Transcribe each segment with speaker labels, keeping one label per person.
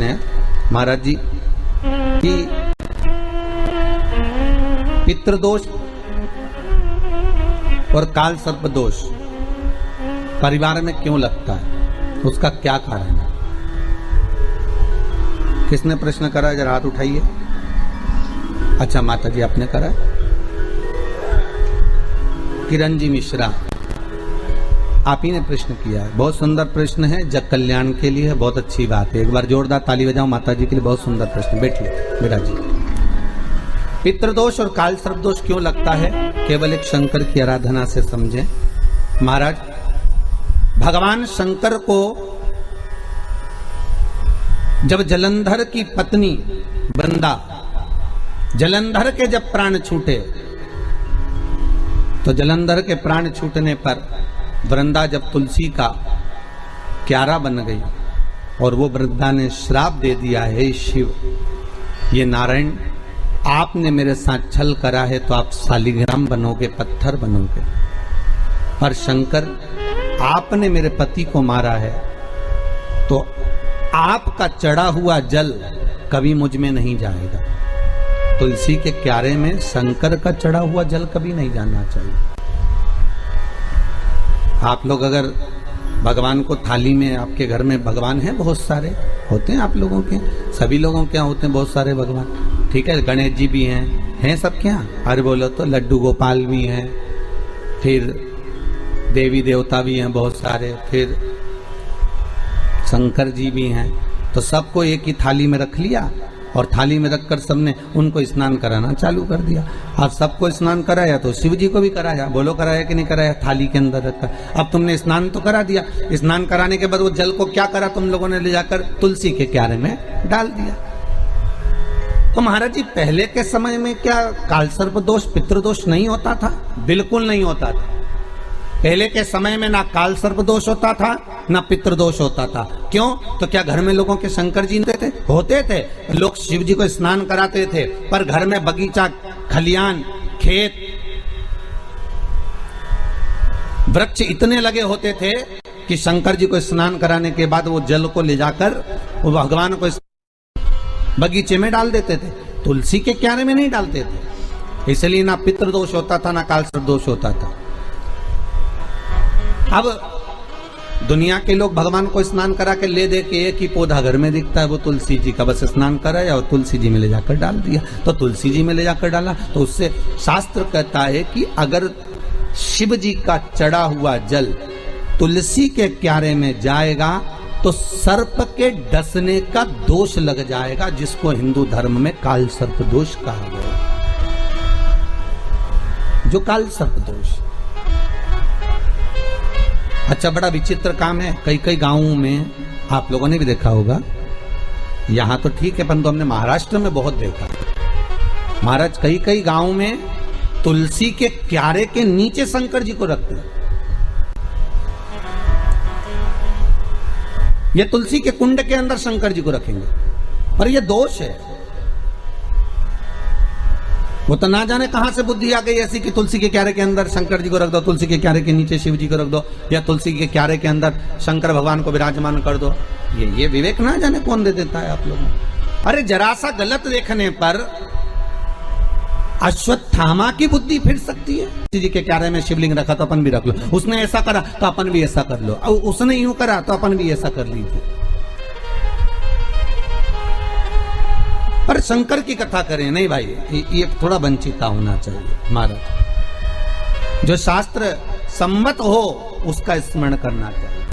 Speaker 1: प्रश्न है महाराज जी कि पितृदोष और काल सर्प दोष परिवार में क्यों लगता है, उसका क्या कारण है? किसने प्रश्न करा है, जरा हाथ उठाइए। अच्छा माता जी आपने करा। किरण जी मिश्रा आप ही ने प्रश्न किया है, बहुत सुंदर प्रश्न है, जग कल्याण के लिए बहुत अच्छी बात है। एक बार जोरदार ताली बजाओ माता जी के लिए, बहुत सुंदर प्रश्न। बैठिए मेरा जी। पितृदोष और काल सर्प दोष क्यों लगता है, केवल एक शंकर की आराधना से समझें। महाराज भगवान शंकर को जब जलंधर की पत्नी वृंदा, जलंधर के जब प्राण छूटे तो जलंधर के प्राण छूटने पर वृंदा जब तुलसी का क्यारा बन गई और वो वृंदा ने श्राप दे दिया, हे शिव ये नारायण आपने मेरे साथ छल करा है तो आप शालिग्राम बनोगे, पत्थर बनोगे, पर शंकर आपने मेरे पति को मारा है तो आपका चढ़ा हुआ जल कभी मुझ में नहीं जाएगा। तुलसी के क्यारे में शंकर का चढ़ा हुआ जल कभी नहीं जाना चाहिए। आप लोग अगर भगवान को थाली में, आपके घर में भगवान हैं बहुत सारे होते हैं, आप लोगों के सभी लोगों के यहाँ होते हैं बहुत सारे भगवान, ठीक है, गणेश जी भी हैं सबके यहाँ, अरे बोलो तो लड्डू गोपाल भी हैं, फिर देवी देवता भी हैं बहुत सारे, फिर शंकर जी भी हैं, तो सबको एक ही थाली में रख लिया और थाली में रखकर सबने उनको स्नान कराना चालू कर दिया। अब सबको स्नान कराया तो शिव जी को भी कराया, बोलो कराया कि नहीं कराया, थाली के अंदर रखकर। अब तुमने स्नान तो करा दिया, स्नान कराने के बाद वो जल को क्या करा तुम लोगों ने, ले जाकर तुलसी के क्यारे में डाल दिया। तो महाराज जी पहले के समय में क्या काल सर्प दोष पितृदोष नहीं होता था? बिल्कुल नहीं होता था। पहले के समय में ना काल सर्प दोष होता था ना पितृदोष होता था। क्यों? तो क्या घर में लोगों के शंकर जी होते थे? लोग शिव जी को स्नान कराते थे, पर घर में बगीचा, खलियान, खेत, वृक्ष इतने लगे होते थे कि शंकर जी को स्नान कराने के बाद वो जल को ले जाकर वो भगवान को बगीचे में डाल देते थे, तुलसी के क्यारे में नहीं डालते थे। इसलिए ना पितृदोष होता था ना काल सर्प दोष होता था। अब दुनिया के लोग भगवान को स्नान करा के ले दे के एक ही पौधा घर में दिखता है, वो तुलसी जी का, बस स्नान कराया और तुलसी जी में ले जाकर डाल दिया। तो तुलसी जी में ले जाकर डाला तो उससे शास्त्र कहता है कि अगर शिव जी का चढ़ा हुआ जल तुलसी के क्यारे में जाएगा तो सर्प के डसने का दोष लग जाएगा, जिसको हिंदू धर्म में काल सर्प दोष कहा गया। जो काल सर्प दोष, अच्छा बड़ा विचित्र काम है। कई कई गांवों में आप लोगों ने भी देखा होगा, यहां तो ठीक है परंतु हमने महाराष्ट्र में बहुत देखा। महाराज कई कई गांवों में तुलसी के क्यारे के नीचे शंकर जी को रखते हैं। ये तुलसी के कुंड के अंदर शंकर जी को रखेंगे, पर यह दोष है। वो तो ना जाने कहां से बुद्धि आ गई ऐसी कि तुलसी के क्यारे के अंदर शंकर जी को रख दो, तुलसी के क्यारे के नीचे शिव जी को रख दो, या तुलसी के क्यारे के अंदर शंकर भगवान को विराजमान कर दो। ये विवेक ना जाने कौन दे देता है आप लोगों को। अरे जरा सा गलत देखने पर अश्वत्थामा की बुद्धि फिर सकती है। शिव जी के क्यारे में शिवलिंग रखा तो अपन भी रख लो, उसने ऐसा करा तो अपन भी ऐसा कर लो, और उसने यूं करा तो अपन भी ऐसा कर लीजिए। पर शंकर की कथा करें नहीं भाई, ये थोड़ा वंचिता होना चाहिए। महाराज जो शास्त्र सम्मत हो उसका स्मरण करना चाहिए।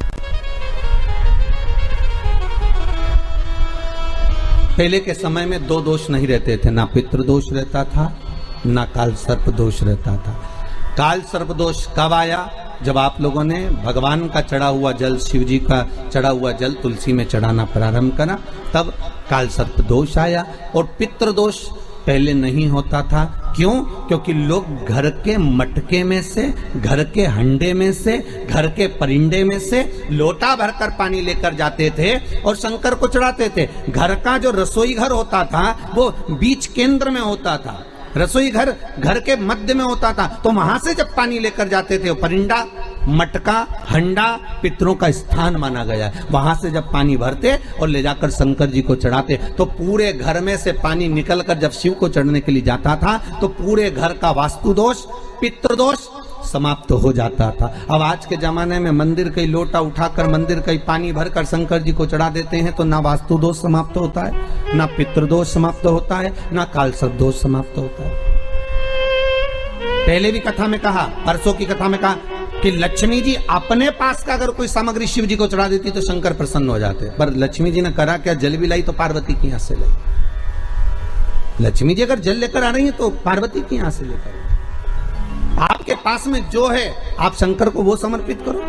Speaker 1: पहले के समय में दो दोष नहीं रहते थे, ना पितृदोष रहता था ना काल सर्प दोष रहता था। काल सर्प दोष कब आया? जब आप लोगों ने भगवान का चढ़ा हुआ जल, शिव जी का चढ़ा हुआ जल तुलसी में चढ़ाना प्रारंभ करा, तब काल सर्प दोष आया। और पितृदोष पहले नहीं होता था। क्यों? क्योंकि लोग घर के मटके में से, घर के हंडे में से, घर के परिंडे में से लोटा भरकर पानी लेकर जाते थे और शंकर को चढ़ाते थे। घर का जो रसोई घर होता था वो बीच केंद्र में होता था, रसोई घर घर के मध्य में होता था, तो वहां से जब पानी लेकर जाते थे, परिंडा मटका हंडा पितरों का स्थान माना गया है। वहां से जब पानी भरते और ले जाकर शंकर जी को चढ़ाते तो पूरे घर में से पानी निकलकर जब शिव को चढ़ने के लिए जाता था तो पूरे घर का वास्तु दोष, पितृदोष समाप्त हो जाता था। अब आज के जमाने में मंदिर का लोटा उठाकर मंदिर का पानी भरकर शंकर जी को चढ़ा देते हैं तो ना वास्तु दोष समाप्त होता है, ना पितृदोष समाप्त होता है, ना कालसर्प दोष समाप्त होता है। पहले भी कथा में कहा, परसों की कथा में कहा कि लक्ष्मी जी अपने पास का अगर कोई सामग्री शिव जी को चढ़ा देती तो शंकर प्रसन्न हो जाते, पर लक्ष्मी जी ने करा क्या, जल भी लाई तो पार्वती की यहां से लाई। लक्ष्मी जी अगर जल लेकर आ रही है तो पार्वती की यहां से लेकर, आपके पास में जो है आप शंकर को वो समर्पित करो।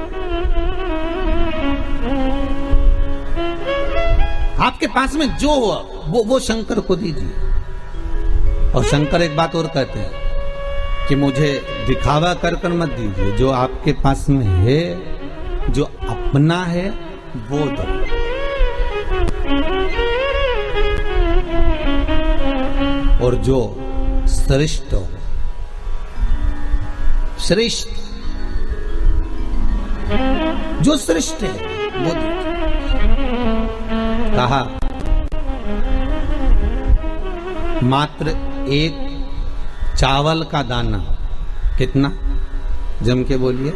Speaker 1: आपके पास में जो हुआ वो शंकर को दीजिए। और शंकर एक बात और कहते हैं कि मुझे दिखावा कर कर मत दीजिए, जो आपके पास में है, जो अपना है वो दो। और जो श्रेष्ठ हो, श्रेष्ठ जो श्रेष्ठ है वो दीजिए। कहा मात्र एक चावल का दाना, कितना, जम के बोलिए,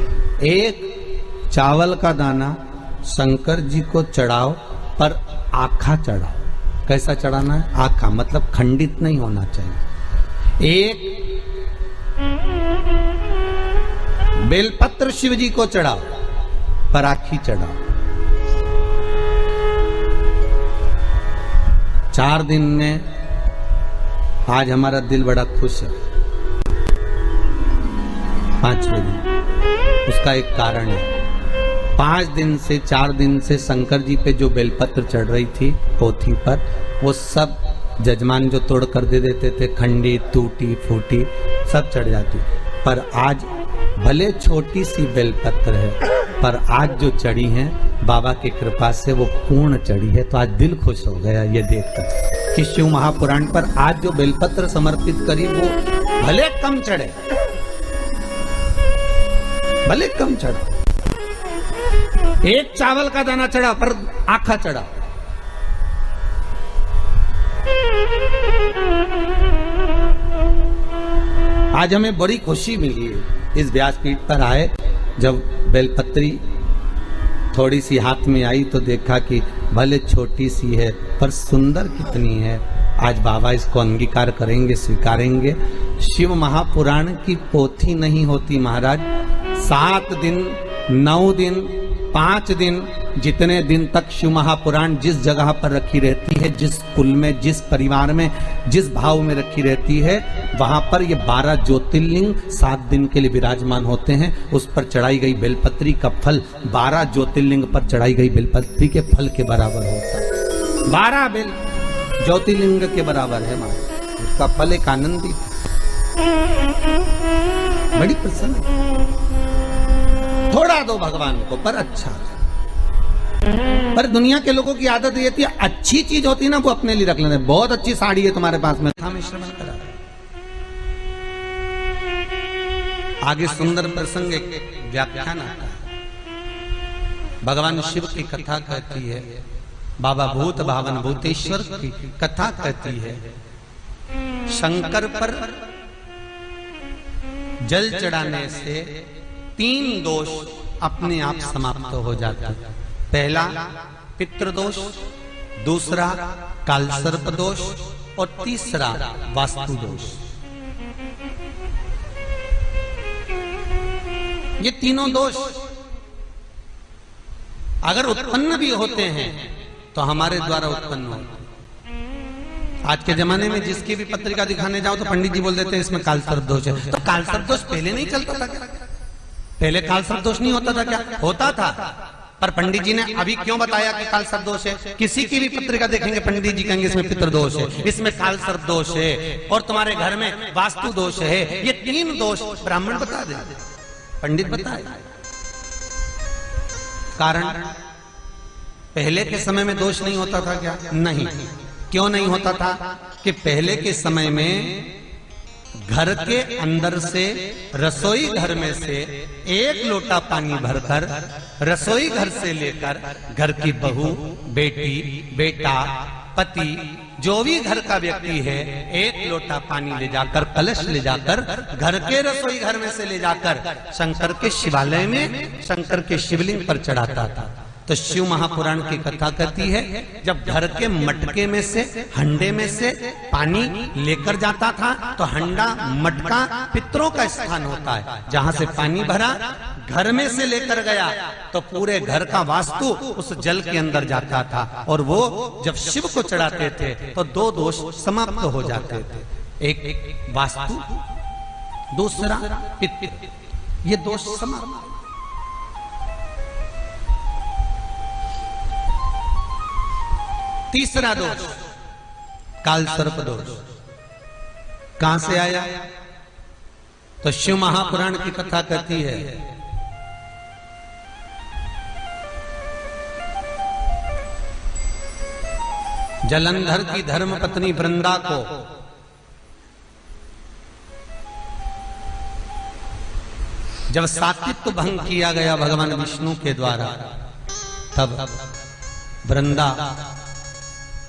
Speaker 1: एक चावल का दाना शंकर जी को चढ़ाओ, पर आखा चढ़ाओ। कैसा चढ़ाना है? आखा, मतलब खंडित नहीं होना चाहिए। एक बेलपत्र शिव जी को चढ़ाओ, पर आखी चढ़ाओ। 4 दिन में आज हमारा दिल बड़ा खुश है। 5वें दिन उसका एक कारण है। 5 दिन से 4 दिन से शंकर जी पे जो बेलपत्र चढ़ रही थी पोथी पर, वो सब जजमान जो तोड़ कर दे देते थे, खंडी टूटी फूटी सब चढ़ जाती। पर आज भले छोटी सी बेलपत्र है, पर आज जो चढ़ी है बाबा की कृपा से वो पूर्ण चढ़ी है। तो आज दिल खुश हो गया ये देखकर कि शिव महापुराण पर आज जो बेलपत्र समर्पित करी वो भले कम चढ़े, भले कम चढ़ा, एक चावल का दाना चढ़ा पर आखा चढ़ा। आज हमें बड़ी खुशी मिली है इस व्यासपीठ पर आए, जब बेलपत्री थोड़ी सी हाथ में आई तो देखा कि भले छोटी सी है पर सुंदर कितनी है। आज बाबा इसको अंगीकार करेंगे, स्वीकारेंगे। शिव महापुराण की पोथी नहीं होती महाराज। 7 दिन, 9 दिन, 5 दिन, जितने दिन तक शिव महापुराण जिस जगह पर रखी रहती है, जिस कुल में, जिस परिवार में, जिस भाव में रखी रहती है, वहां पर ये 12 ज्योतिर्लिंग 7 दिन के लिए विराजमान होते हैं। उस पर चढ़ाई गई बेलपत्री का फल 12 ज्योतिर्लिंग पर चढ़ाई गई बेलपत्री के फल के बराबर होता है। 12 बेल ज्योतिर्लिंग के बराबर है महाराज। उसका फल एक आनंदी, बड़ी प्रसन्न। थोड़ा दो भगवान को, पर अच्छा। पर दुनिया के लोगों की आदत ये थी, अच्छी चीज होती ना वो अपने लिए रख लेते। बहुत अच्छी साड़ी है तुम्हारे पास में, हमें श्रवण करा। आगे सुंदर प्रसंग एक व्याख्यान आता है। भगवान शिव की कथा कहती है, बाबा भूत भावन भूतेश्वर की कथा कहती है, शंकर पर जल चढ़ाने से 3 दोष अपने आप समाप्त हो जाते हैं। पहला पितृदोष, दूसरा कालसर्प दोष और तीसरा वास्तु दोष। ये तीनों दोष अगर उत्पन्न भी होते हैं तो हमारे द्वारा उत्पन्न होते हैं। आज के जमाने में जिसकी भी पत्रिका दिखाने जाओ तो पंडित जी बोल देते हैं इसमें कालसर्प दोष है। तो कालसर्प दोष पहले नहीं चलता था क्या? पहले कालसर्प दोष नहीं होता था क्या? होता था, पर पंडित जी ने अभी क्यों बताया कि कालसर्प दोष है? किसी की भी पत्रिका देखेंगे पंडित जी कहेंगे इसमें पितृदोष है, इसमें कालसर्प दोष है और तुम्हारे घर में वास्तु दोष है। ये 3 दोष ब्राह्मण बता दे, पंडित बताए। कारण पहले के समय में दोष नहीं होता था क्या? नहीं। क्यों नहीं होता था? कि पहले के समय में घर के अंदर से रसोई घर में से 1 लोटा पानी भरकर रसोई घर से लेकर घर की बहू, बेटी, बेटा, पति, जो भी घर का व्यक्ति है 1 लोटा पानी ले जाकर, कलश ले जाकर घर के रसोई घर में से ले जाकर शंकर के शिवालय में शंकर के शिवलिंग पर चढ़ाता था। तो शिव महापुराण की कथा कहती है, जब घर के मटके में से, हंडे में से पानी लेकर जाता था तो हंडा, मटका पितरों का स्थान होता है। जहां से पानी भरा घर में से लेकर गया तो पूरे घर का वास्तु उस जल के अंदर जाता था, और वो जब शिव को चढ़ाते थे तो 2 दोष समाप्त हो जाते थे। एक वास्तु, दूसरा पितृ, ये दोष समाप्त। तीसरा दोष काल सर्प दोष कहां से आया? तो शिव महापुराण की कथा कहती है, जलंधर की धर्म पत्नी वृंदा को जब सात्वित्व भंग किया गया भगवान विष्णु के द्वारा, तब वृंदा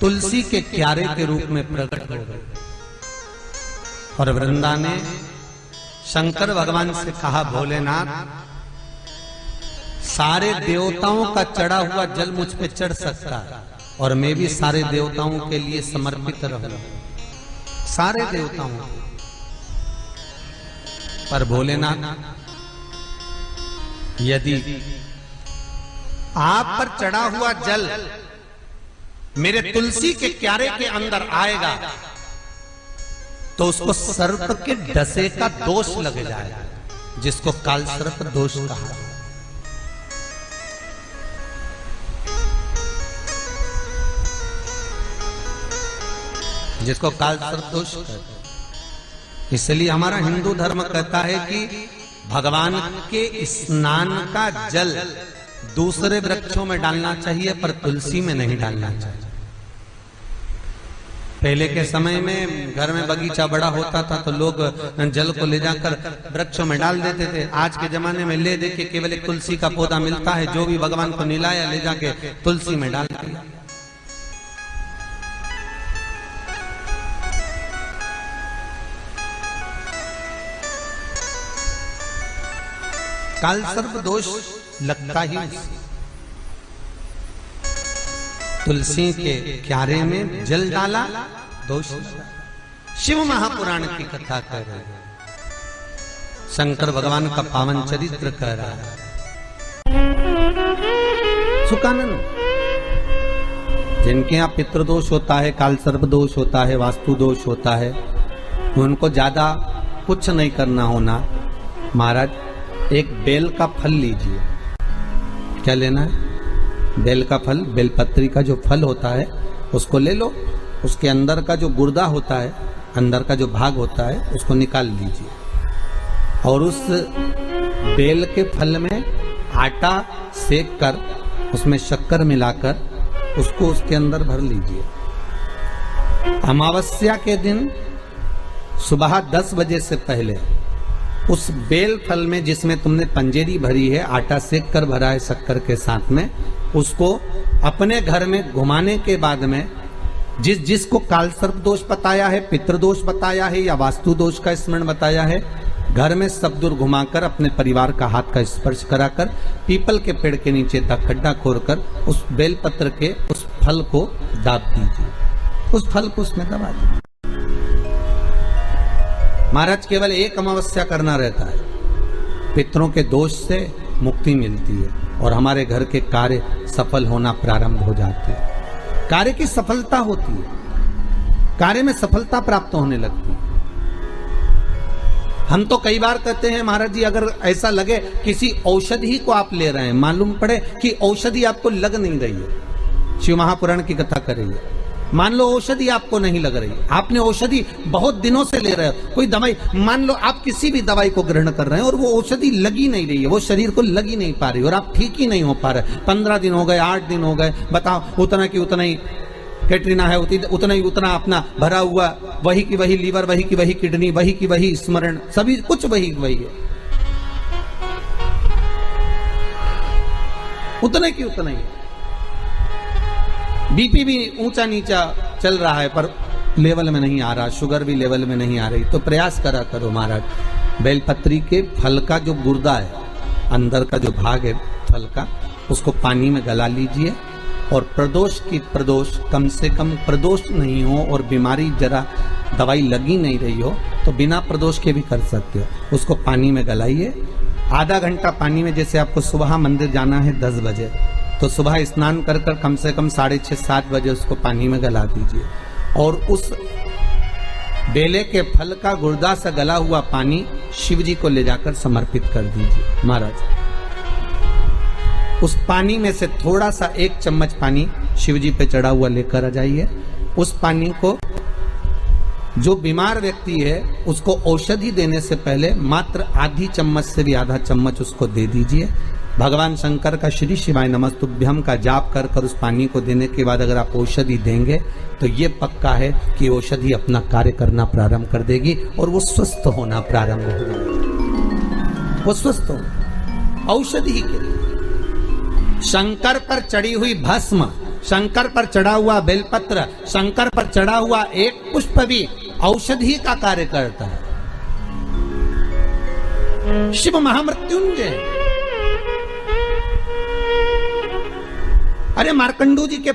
Speaker 1: तुलसी के क्यारे के रूप में प्रकट हो गई और वृंदा ने शंकर भगवान से कहा, भोलेनाथ, सारे देवताओं का चढ़ा हुआ जल मुझ पे चढ़ सकता है और मैं भी सारे देवताओं के लिए समर्पित रहूं, सारे देवताओं। पर भोलेनाथ, यदि आप पर चढ़ा हुआ जल मेरे तुलसी के क्यारे के अंदर आएगा तो उसको सर्प के डसे का दोष लग जाएगा, जिसको काल सर्प दोष कहा। जिसको काल सर्प दोष कहते हैं। इसलिए हमारा हिंदू धर्म कहता है कि भगवान के स्नान का जल दूसरे वृक्षों में डालना चाहिए, पर तुलसी में नहीं डालना चाहिए। पहले के समय में घर में बगीचा बड़ा होता था तो लोग जल को ले जाकर वृक्षों में डाल देते थे। आज के जमाने में ले दे के केवल एक तुलसी का पौधा मिलता है, जो भी भगवान को निलाया ले जाके तुलसी में डाल दिया। काल सर्प दोष लगता ही तुलसी के क्यारे में जल डाला, दोष। शिव महापुराण की कथा कह रहे हैं, शंकर भगवान का पावन चरित्र कह रहा है। सुकानंद, जिनके यहाँ पितृदोष होता है, काल सर्प दोष होता है, वास्तु दोष होता है, उनको ज्यादा कुछ नहीं करना होना। महाराज, एक बेल का फल लीजिए। क्या लेना है? बेल का फल, बेलपत्री का जो फल होता है उसको ले लो। उसके अंदर का जो गुर्दा होता है, अंदर का जो भाग होता है, उसको निकाल लीजिए और उस बेल के फल में आटा सेक कर उसमें शक्कर मिलाकर उसको उसके अंदर भर लीजिए। अमावस्या के दिन सुबह 10 बजे से पहले उस बेल फल में, जिसमें तुमने पंजेरी भरी है, आटा सेक कर भरा है शक्कर के साथ में, उसको अपने घर में घुमाने के बाद में जिसको काल सर्प दोष बताया है, पितृदोष बताया है या वास्तु दोष का स्मरण बताया है, घर में सब दूर घुमाकर अपने परिवार का हाथ का स्पर्श कराकर पीपल के पेड़ के नीचे तक खड्डा खोदकर उस बेलपत्र के उस फल को दाब दीजिए। उस फल को उसमें दबा दीजिए। महाराज, केवल एक अमावस्या करना रहता है, पितरों के दोष से मुक्ति मिलती है और हमारे घर के कार्य सफल होना प्रारंभ हो जाते हैं। कार्य की सफलता होती है, कार्य में सफलता प्राप्त होने लगती है। हम तो कई बार कहते हैं, महाराज जी, अगर ऐसा लगे किसी औषधि को आप ले रहे हैं, मालूम पड़े कि औषधि आपको लग नहीं रही है, शिव महापुराण की कथा कर रही है, मान लो औषधि आपको नहीं लग रही, आपने औषधि बहुत दिनों से ले रहे हो, कोई दवाई, मान लो आप किसी भी दवाई को ग्रहण कर रहे हैं और वो औषधि लगी नहीं रही है, वो शरीर को लगी नहीं पा रही और आप ठीक ही नहीं हो पा रहे, 15 दिन हो गए, 8 दिन हो गए, बताओ, उतना की उतना ही कैटरीना है उतना ही उतना अपना भरा हुआ, वही की वही लीवर, वही की वही किडनी, वही की वही स्मरण, सभी कुछ वही वही है, उतने की उतना ही। बीपी भी ऊंचा नीचा चल रहा है पर लेवल में नहीं आ रहा, शुगर भी लेवल में नहीं आ रही, तो प्रयास करा करो महाराज। बेलपत्री के फल का जो गुर्दा है, अंदर का जो भाग है फल का, उसको पानी में गला लीजिए और प्रदोष कम से कम प्रदोष नहीं हो और बीमारी जरा दवाई लगी नहीं रही हो तो बिना प्रदोष के भी कर सकते हो। उसको पानी में गलाइए, आधा घंटा पानी में, जैसे आपको सुबह मंदिर जाना है 10 बजे, तो सुबह स्नान कर कर कम से कम 6:30-7 बजे उसको पानी में गला दीजिए और उस बेले के फल का गुर्दा से गला हुआ पानी शिव जी को ले जाकर समर्पित कर दीजिए महाराज। उस पानी में से थोड़ा सा 1 चम्मच पानी शिव जी पे चढ़ा हुआ लेकर आ जाइए। उस पानी को जो बीमार व्यक्ति है उसको औषधि देने से पहले मात्र आधी चम्मच से भी आधा चम्मच उसको दे दीजिए। भगवान शंकर का श्री शिवाय नमस्तुभ्यम का जाप कर कर उस पानी को देने के बाद अगर आप औषधि देंगे तो ये पक्का है कि औषधि अपना कार्य करना प्रारंभ कर देगी और वो स्वस्थ होना प्रारंभ होगा। वो स्वस्थ हो औषधि के लिए। शंकर पर चढ़ी हुई भस्म, शंकर पर चढ़ा हुआ बेलपत्र, शंकर पर चढ़ा हुआ एक पुष्प भी औषधि का कार्य करता है। शिव महामृत्युंजय। अरे मार्कंडू जी के